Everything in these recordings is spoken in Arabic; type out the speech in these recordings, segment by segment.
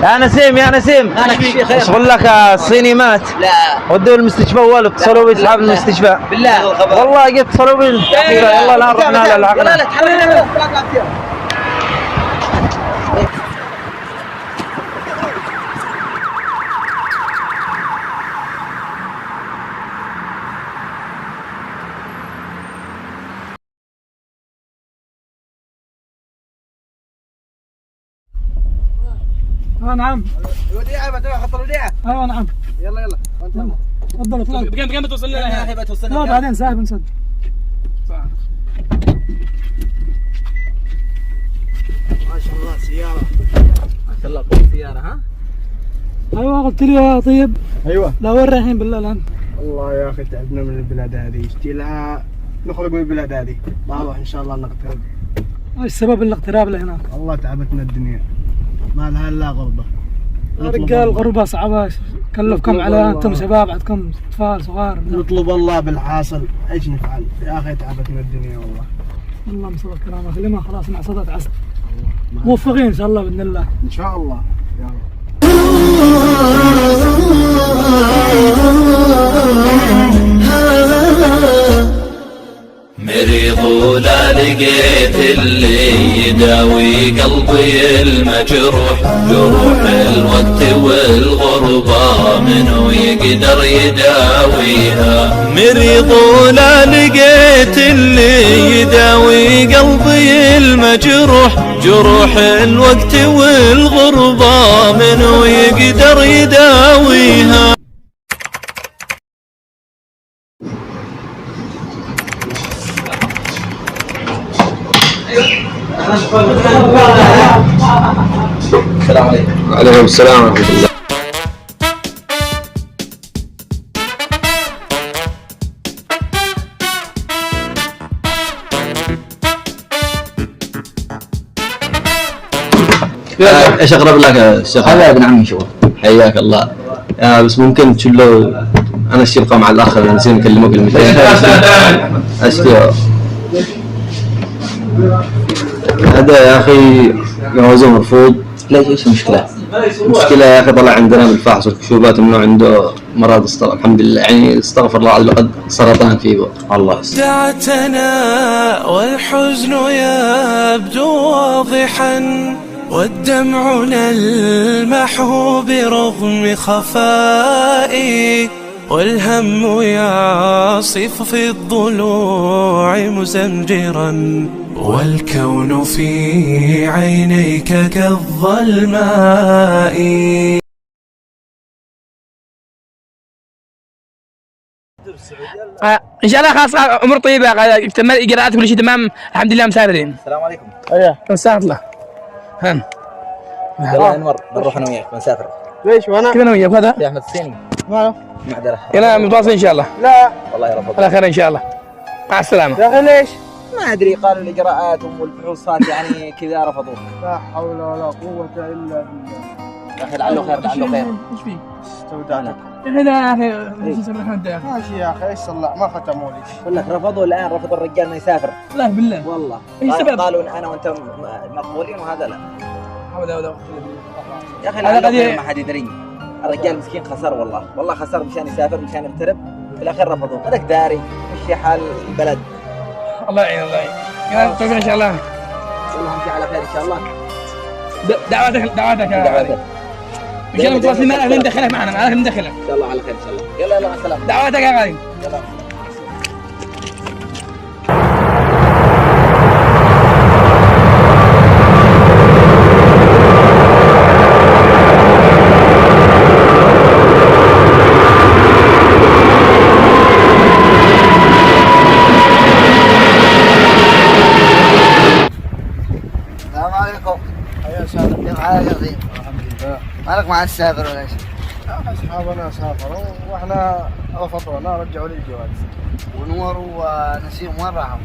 يا نسيم يا نسيم، ايش اقول لك؟ الصيني مات. لا ودوه المستشفى اول، اتصلوا بي اصحاب المستشفى. بالله والله قلت اتصلوا بي المستشفى. يلا لا رحنا لا يلا لا تحرك. نعم. الوديعة بدنا خط الوديعة. نعم. يلا تفضل اطلع. بكم بتوصل لنا يا اخي بتوصلنا. لا بعدين ساعة بنسد. ما شاء الله سيارة. ما شاء الله قوة سيارة. ها؟ ايوه قلت لي يا طيب. ايوه. لا وين رايحين بالله الان؟ والله يا اخي تعبنا من البلاد هذه، اشتي لها نخرج من البلاد هذه، نروح ان شاء الله نقترب. ايش سبب الاغتراب لهناك؟ والله تعبتنا الدنيا، ما لها الا غربة. يا رجال غربة صعبة، كلفكم على انتم شباب، عندكم اطفال صغار. نطلب الله بالحاصل، ايش نفعل؟ يا اخي تعبتنا الدنيا والله. الله مسوى الكرامة، خلينا خلاص مع صدى عسل. موفقين ان شاء الله باذن الله. ان شاء الله يا رب. مريض ولا لقيت اللي يداوي قلبي المجروح، جروح الوقت والغربة منو يقدر يداويها. مريض ولا لقيت اللي يداوي قلبي المجروح، جروح الوقت والغربة منو يقدر يداويها. السلام عليكم. وعليكم السلام ورحمة الله. ايش اقرب لك يا شيخ؟ هذا ابن عمي شوف. حياك الله. بس ممكن تشلو انا الشرقه مع الاخر نسيت نكلمك كلمتين. اشتي هذا يا اخي جوازه مرفوض. ليش ايش المشكلة؟ المشكله يا اخي طلع عندنا بالفحص والكشوفات انه عنده مرض الحمد لله يعني استغفر الله عز وجل سرطان فيه. الله يستر. دعتنا والحزن يبدو واضحا، والدمع نلمح برغم خفائي، والهم يعصف في الضلوع مزمجرا، والكون في عينيك كالظلماء. ان شاء الله خلاص امور طيبه، تم الاجراءات كل شيء تمام الحمد لله مسافرين. السلام عليكم. ايوه مسافر الله. هن هلا انور، بنروح انا وياك بنسافر. ليش وانا؟ كيف انا وياك هذا؟ يا احمد الصيني. ماله؟ معذرة. يلا متواصلين ان شاء الله. لا والله يا رب. على خير ان شاء الله. مع السلامه. يا اخي ليش؟ ما ادري، قالوا الاجراءات والفحوصات يعني كذا رفضوه. لا حول ولا قوة الا بالله. يا اخي لعله خير لعله خير. ايش فيه؟ استودعتك. يا اخي يا ماشي يا اخي ايش صلح ما ختموا لي. اقول لك رفضوا الان، رفض الرجال ما يسافر. لا بالله والله ايش السبب؟ قالوا انا وانت مقبولين وهذا لا. حول ولا قوه يا اخي هذا لعله ما حد يدري. الرجال مسكين خسر والله خسر مشان يسافر مشان يغترب، في الاخير رفضوا. هذاك داري مشي حال البلد. الله يعين الله يعين. يلا توفيق ان شاء الله. ان شاء الله نمشي على خير ان شاء الله. دعواتك يا غالي. ان شاء الله متواصلين معنا، ندخلك معنا ندخلك ان شاء الله على خير ان شاء الله. يلا مع السلامه. دعواتك يا غالي. يلا. السلام عليكم. يا سلام. كيف حالك يا زين؟ الحمد لله. مالك مع السافر ولا ايش؟ اصحابنا سافروا واحنا رفضونا رجعوا لي الجواز. ونور ونسيم وين راحوا؟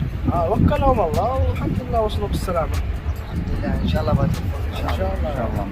وكلهم الله والحمد لله وصلوا بالسلامة. الحمد لله ان شاء الله بتوفق ان شاء الله. ان شاء الله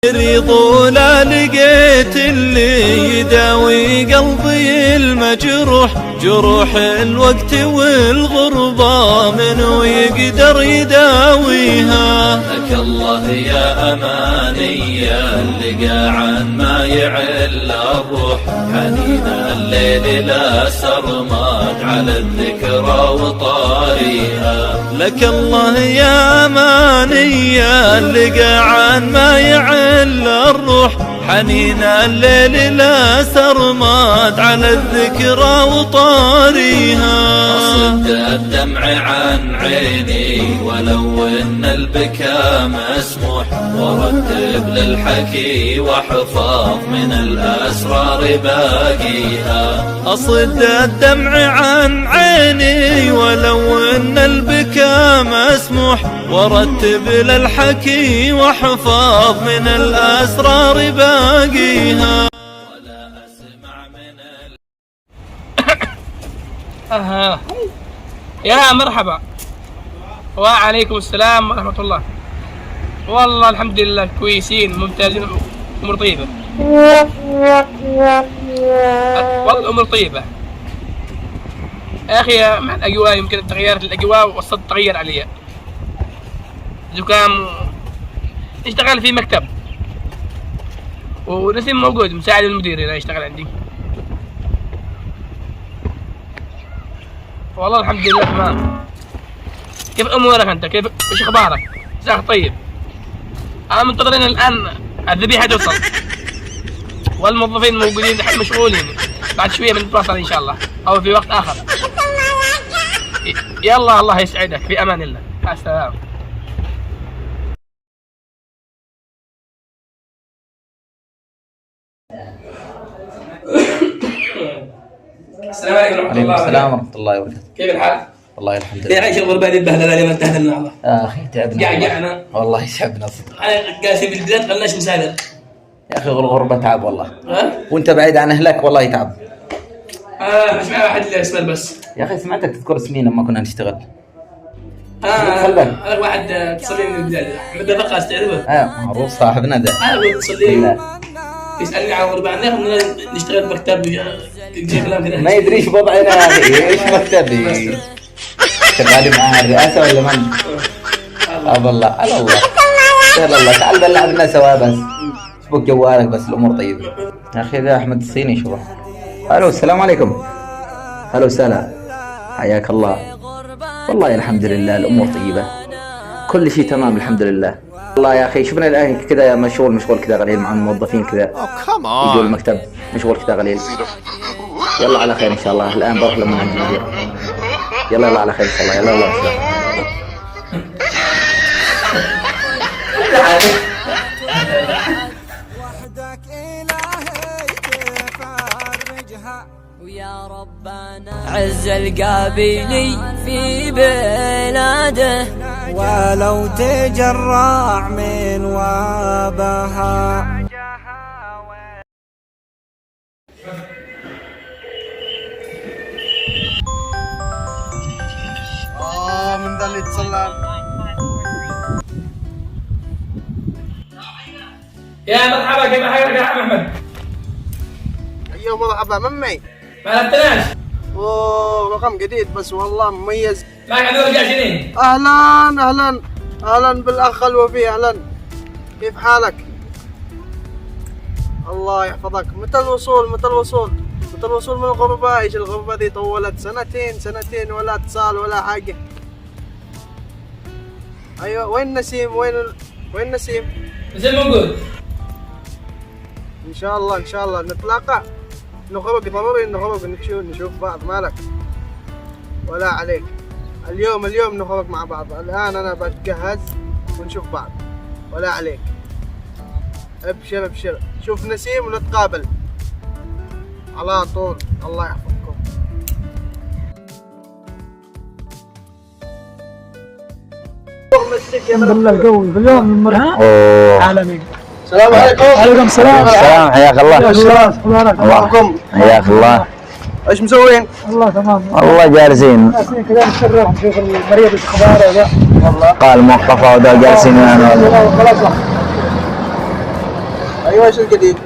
مريض ولا لقيت اللي يداوي قلبي المجروح، جروح الوقت والغربة منو يقدر يداويها. لك الله يا أماني اللي قاعد ما يعل الروح، حنين الليل لا سرماد على الذكرى وطاريها. لك الله يا أماني اللي قاعد ما يعل الروح، حنين الليل لا سرماد على الذكرى وطاريها. أصد الدمع عن عيني ولو ان البكاء مسموح، ورتب للحكي واحفظ من الأسرار باقيها. أصد الدمع عن عيني ولو ان البكاء مسموح، ورتب للحكي واحفظ من الأسرار باقيها. ولا أسمع من يا مرحبا وعليكم السلام ورحمة الله. والله الحمد لله كويسين ممتازين، أمور طيبة والله الأمور طيبة يا أخي. مع الأجواء يمكن تغيرت الأجواء والصد تغير علي، زكام، اشتغل في مكتب ونسيم موجود مساعد المدير هنا يشتغل عندي. والله الحمد لله تمام. كيف امورك انت؟ كيف ايش اخبارك؟ جزاك طيب. انا منتظرين الان الذبيحه توصل والموظفين موجودين مشغولين، بعد شويه بنتواصل ان شاء الله او في وقت اخر. يلا الله يسعدك، في امان الله، مع السلامه. السلام عليكم ورحمة الله وبركاته. السلام ورحمة الله وبركاته. كيف الحال؟ والله الحمد لله. يا عيش الغربة هذه البهدلة اللي ما انتهت والله. يا أخي تعبنا. قعقعنا. والله تعبنا صدق. أنا قاسي بالبلاد خلناش مسافر. يا أخي الغربة تعب والله. ها؟ وأنت بعيد عن أهلك والله تعب. مش معي واحد إلا اسمه بس. يا أخي سمعتك تذكر اسمي لما كنا نشتغل. أنا واحد اتصل لي من البلاد، أحمد الرقاص تعرفه؟ معروف صاحبنا ده. أنا اتصل لي يسألني عن الغربة، عندنا نشتغل بمكتب كلام كذا. ما يدريش وضعنا يا أخي، إيش مكتبي؟ شغال مع الرئاسة ولا من؟ والله على الله. يلا الله تعال بلعبنا سوا بس. اسبوك جوالك بس الأمور طيبة. يا أخي ذا أحمد الصيني شوف. ألو السلام عليكم. ألو سلام. حياك الله. والله الحمد لله الأمور طيبة. كل شيء تمام الحمد لله. والله يا أخي شفنا الآن كذا مشغول كذا قليل مع الموظفين كذا. يجوا المكتب مشغول كذا قليل. يلا على خير إن شاء الله. الآن بروح لما عند المدير. يلا على خير إن شاء الله. يلا الله يسلمك. ويا ربنا عز القابلي في بلاده، ولو تجرع من وابها. من ذا اللي اتصل. يا مرحبا، كيف حالك يا عم أحمد؟ ايوه مرحبا ممي. ما لعبتناش؟ اوه رقم جديد بس والله مميز. معك هذول جاهزين؟ اهلا بالاخ الوفي. اهلا، كيف حالك؟ الله يحفظك. متى الوصول من الغربة؟ ايش الغربة دي طولت سنتين ولا اتصال ولا حاجة. ايوه وين نسيم؟ وين نسيم؟ نسيم موجود. ان شاء الله نتلاقى، نخرج ضروري، نشوف بعض. مالك ولا عليك. اليوم نخرج مع بعض. الان انا بتجهز ونشوف بعض ولا عليك. ابشر شوف نسيم ونتقابل على طول. الله يحفظكم. الحمد لله القوي باليوم المرهق عالمي. السلام عليكم. وعليكم السلام. حياك الله. الله حياك الله. ايش مسوين؟ والله تمام. والله جالسين كذا نتفرج نشوف المريض ايش اخباره ولا والله. قال موقفه وده جالسين معنا. خلاص. ايوه ايش الجديد؟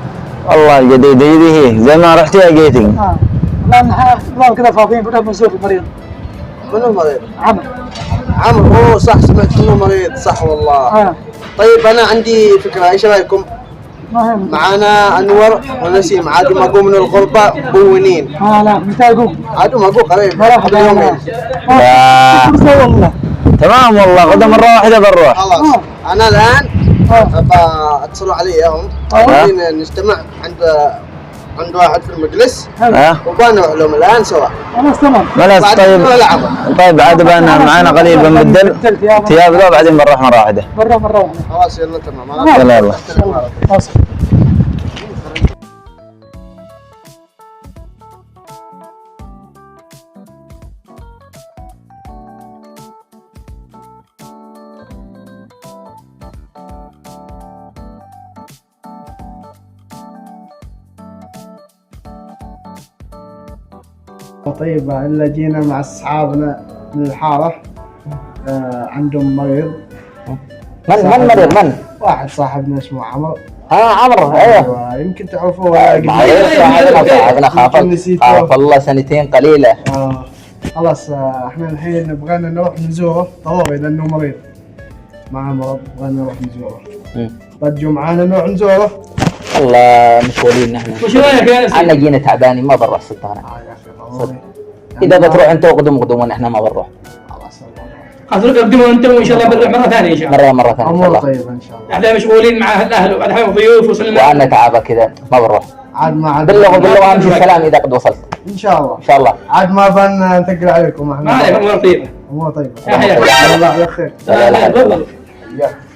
والله الجديد هي زي ما رحت يا جيتي. لا احنا كذا فاضيين كنا بنزور المريض. منو مريض؟ عمر. عمرو، اوه صح، سمعت انه مريض، صح والله. طيب انا عندي فكره، ايش رايكم؟ معانا انور ونسيم، عادوا ما قوم من الغربه بونين. لا متى اقوم؟ عادوا ما قوم قريب مرحبا يومين. والله تمام والله، غدا مرة واحدة بنروح. خلاص انا الان اتصلوا علي اياهم، نجتمع عند واحد في المجلس وبنروح لهم الان سوا. خلاص تمام. خلاص طيب عاد معانا قليل بنبدل ثياب له بعدين بنروح مرة واحدة. مرة واحدة. خلاص يلا تمام. يلا خلاص. طيب إلا جينا مع أصحابنا من الحارة، عندهم مريض. من مريض؟ من؟ واحد صاحبنا اسمه عمرو. عمرو، ايوه يمكن تعرفوه. معليش صاحبنا خاف الله سنتين قليلة. خلاص احنا الحين بغينا نروح نزوره ضروري لأنه مريض معه مرض، بغينا نروح نزوره. رجوا معانا نروح نزوره. والله مشغولين نحن. وش رايك يا نسيم؟ احنا جينا تعبانين ما بنروح صدق انا. اذا بتروح انت وقدمون احنا ما بنروح. خلاص قدموا انت وان شاء الله بنروح مرة ثانية ان شاء الله. مرة ثانية ان شاء الله. طيب ان شاء الله. احنا مشغولين مع الاهل وبعدين ضيوف وصلنا. وانا تعبة كذا ما بنروح. عاد ما عاد بلغوا امشي السلام اذا قد وصلت. ان شاء الله. ان شاء الله. عاد ما بنثقل عليكم احنا. ما عليك، امور طيبة. امور طيبة. يا حياك الله على خير. لا تفضل.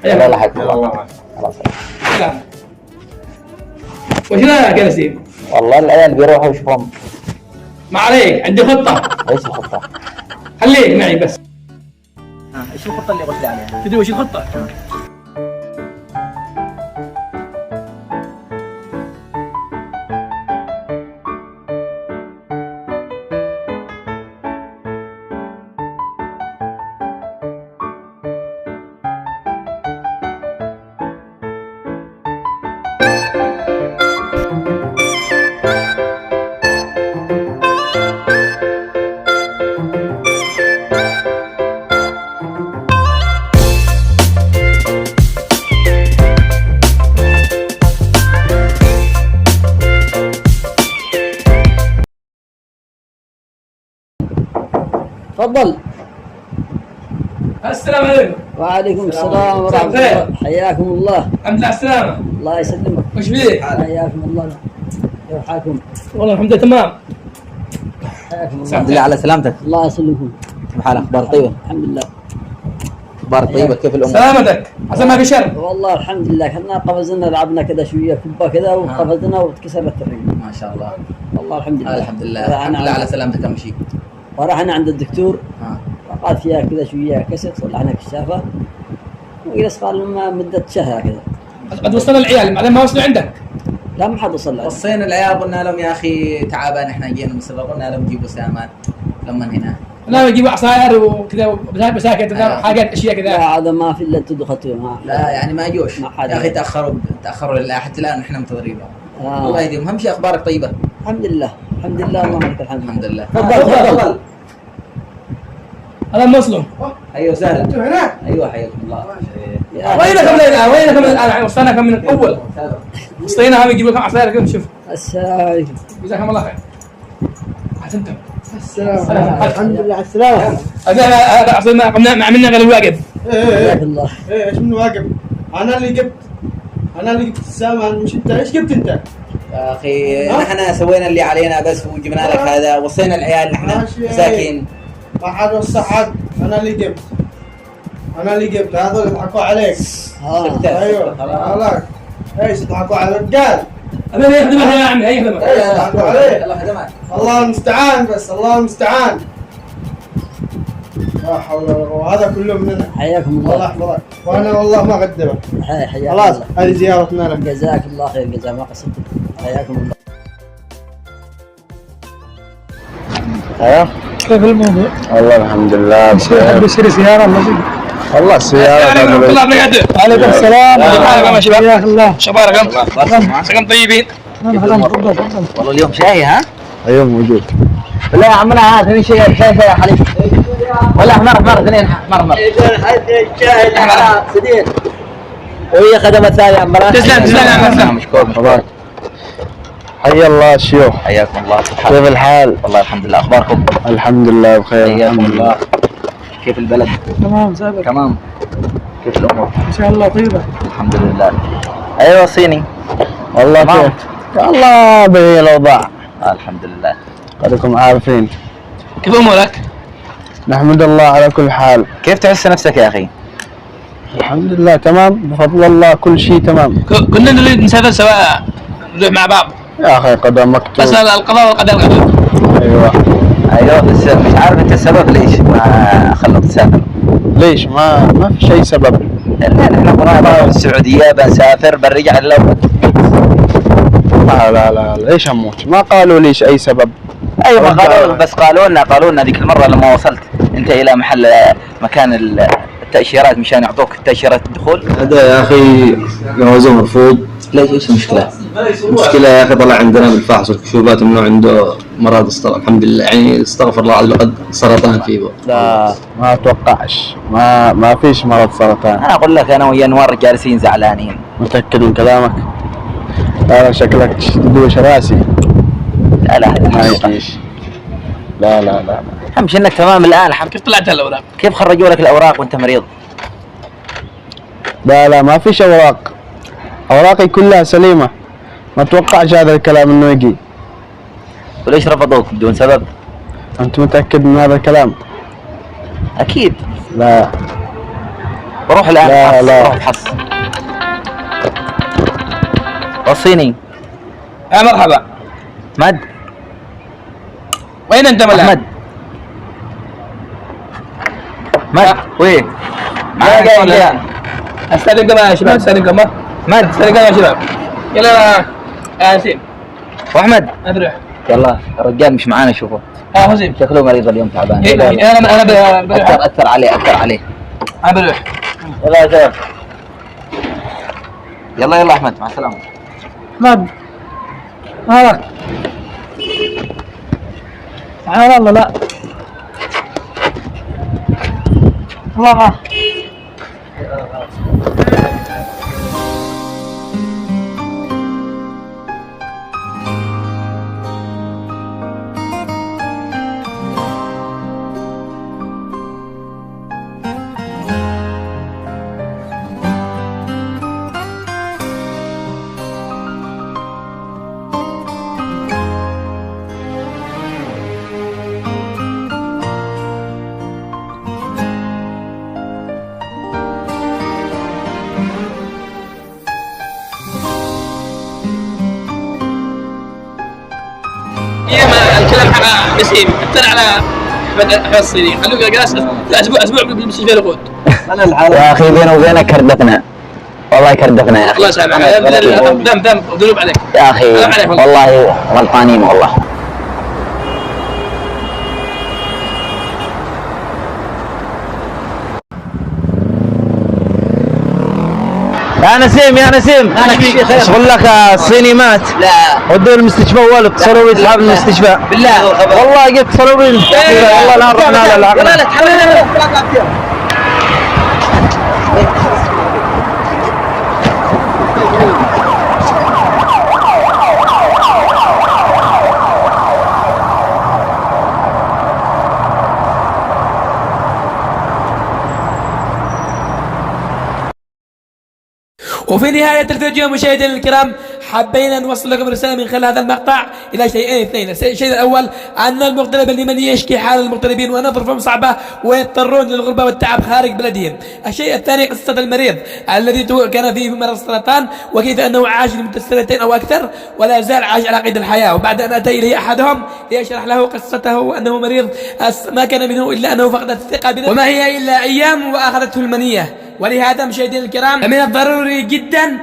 لا حياكم الله. خلاص. وش رايك يا نسيم؟ والله العيال بيروحوا يشوفهم. ما عليك، عندي خطة. ايش الخطة؟ خليك معي بس. ايش الخطه اللي قلت لي عليها؟ تدري وش الخطة؟ تفضل. السلام عليكم. وعليكم السلام ورحمة الله. حياكم الله. الحمد لله على السلامة. الله يسلمك. وش فيك؟ حياكم الله. كيف حالكم؟ والله الحمد لله تمام. حياكم الله. الحمد لله على سلامتك. الله يسلمكم. كيف حالك؟ اخبار طيبة؟ الحمد لله. اخبار طيبة، كيف الامور؟ سلامتك، عسى ما في شر. والله الحمد لله، كنا قفزنا لعبنا كذا شوية كبة كذا وقفزنا واتكسرت الرجل. ما شاء الله. والله الحمد لله. الحمد لله. الحمد لله على سلامتك. اهم شيء. ورحنا عند الدكتور وقال فيها كذا شوية كسر، صلحنا كشافة وجلس قال لما مدة شهر كذا. قد وصلنا العيال، بعدين ما وصلوا عندك. لا ما حد وصل. وصينا العيال قلنا لهم يا اخي تعبان احنا جينا من السفر، قلنا لهم جيبوا سامان لما هنا. لا يجيبوا عصاير وكذا مساكن حاجات اشياء كذا. لا هذا ما في الا انتم دخلتوهم. لا يعني ما جوش ما حد. يا اخي تاخروا حتى الان احنا منتظرين. الله يديم. اهم شيء اخبارك طيبة. الحمد لله الحمد لله اللهم لك الحمد. الحمد لله. تفضل. هذا مسلم. ايوه سهلا. انتم هناك؟ ايوه حياكم الله. وينكم الان؟ وينكم الان؟ وصلناكم من الاول. وصينا هم يجيبوا لكم عصاير كذا نشوف. السلام عليكم. جزاكم الله خير. حسنتم. السلام. الحمد لله على السلامة. هذا عصينا ما عملنا غير الواجب. جزاك الله. ايش من واقف؟ انا اللي جبت السامان، مش انت. ايش جبت انت؟ يا اخي نحن سوينا اللي علينا بس وجبنا لك هذا. وصينا العيال نحن مساكين. ما حد وصى حد. انا اللي جبت. هذول يضحكوا عليك. ايوه خلاص. ايش يضحكوا على الرجال؟ أبي يخدمك يا عمي، يخدمك. يضحكوا عليك. الله يخدمك. الله المستعان بس، الله المستعان. لا حول ولا قوة. هذا كله مننا. حياكم الله. الله يحفظك. وانا والله ما اقدمك. حياكم خلاص الله. هذه زيارتنا لك. جزاك الله خير جزاء ما قصرت. حياكم الله. كيف الموضوع؟ والله الحمد لله بخير. بيصير زيارة والله السيارة. الله بركاته. وعليكم السلام. حياك الله. شبارك. عساكم طيبين. تفضل. والله اليوم شاي ها؟ ايوه موجود. لا يا عمنا هات اثنين شيء يا حليب ولا حمار اثنين حمار سديد وهي خدمة ثانية يا عمنا. تسلم يا عم. مشكور. حيا الله الشيوخ. حياكم الله. كيف الحال؟ والله الحمد لله. اخباركم؟ الحمد لله بخير. حياكم الله. كيف البلد؟ تمام سابق. تمام. كيف الامور؟ ان شاء الله طيبه. الحمد لله. ايوه صيني. والله كيف؟ والله بهي الاوضاع. الحمد لله. خليكم عارفين. كيف امورك؟ نحمد الله على كل حال. كيف تحس نفسك يا اخي؟ الحمد لله تمام بفضل الله كل شيء تمام. كنا نريد نسافر سوا نروح مع بعض. يا اخي قدر مكتوب. بس القضاء والقدر غدا. ايوه بس مش عارف انت السبب ليش ما خلوك تسافر؟ ليش ما في شيء سبب. لا نحن قرابة في السعودية بنسافر بنرجع الاول. لا ليش اموت؟ ما قالوا ليش اي سبب. ايوه قالوا بس قالوا لنا ذيك المرة لما وصلت انت الى محل مكان التأشيرات مشان يعطوك تأشيرة الدخول. هذا يا اخي جوازه مرفوض. ليش ايش المشكلة؟ المشكلة يا اخي طلع عندنا بالفحص والكشوفات انه عنده مرض الحمد لله يعني استغفر الله عز وجل سرطان فيه. لا ما اتوقعش ما فيش مرض سرطان. انا اقول لك انا ويا انوار جالسين زعلانين. متأكد من كلامك؟ لا شكلك تدوش راسي. لا ما يجيش. لا اهم شيء انك تمام الان. كيف طلعت الاوراق؟ كيف خرجوا لك الاوراق وانت مريض؟ لا ما فيش اوراق. اوراقي كلها سليمة. ما اتوقعش هذا الكلام انه يجي. وليش رفضوك بدون سبب؟ انت متأكد من هذا الكلام؟ اكيد. لا روح الان. لا روح ابحث. وصيني. يا مرحبا. مد. وين انت ملك؟ مد وين؟ معاك جاي. استاذنكم يا شباب استاذنكم. مد استاذنكم يا شباب. يلا يا نسيم. واحمد. ادري. يلا الرجال مش معانا شوفه. حسين. شكله مريض اليوم تعبان. انا اثر عليه. انا بروح. يلا يا شباب. يلا احمد مع السلامة. احمد مالك؟ تعال والله. لا الله الكلام حق نسيم اطلع على احمد الصيني خلوك جالس اسبوع بالمستشفى الوقود. يا اخي بيني وبينك كردتنا والله كردتنا يا اخي. الله يسامحك. ذنوب عليك يا اخي والله غلطانين والله. يا نسيم ايش اقول لك الصيني مات. لا ودوه المستشفى اول اتصلوا بي اصحاب المستشفى. بالله والله قلت اتصلوا بي والله لا رحنا لا وفي نهاية الفيديو مشاهدينا الكرام حبينا نوصل لكم رسالة من خلال هذا المقطع إلى شيئين اثنين. الشيء الأول أن المغترب اليمني يشكي حال المغتربين وأن ظروفهم صعبة ويضطرون للغربة والتعب خارج بلدهم. الشيء الثاني قصة المريض الذي كان فيه مرض السرطان وكيف أنه عاش لمدة سنتين أو أكثر ولا زال عاش على قيد الحياة. وبعد أن أتى إليه أحدهم ليشرح له قصته وأنه مريض ما كان منه إلا أنه فقد الثقة بنفسه وما هي إلا أيام وأخذته المنية. ولهذا مشاهدينا الكرام من الضروري جدا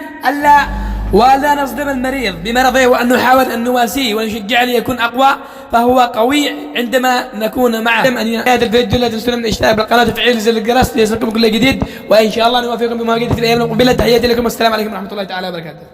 ولا نصدم المريض بمرضه وأن نحاول أن نواسيه ونشجعه ليكون أقوى فهو قوي عندما نكون معه. هذا الفيديو لا تنسون من الاشتراك بالقناة وتفعيل زر الجرس ليصلكم كل جديد وإن شاء الله نوافقكم بما جديد في الأيام المقبلة. تحياتي لكم والسلام عليكم ورحمة الله تعالى وبركاته.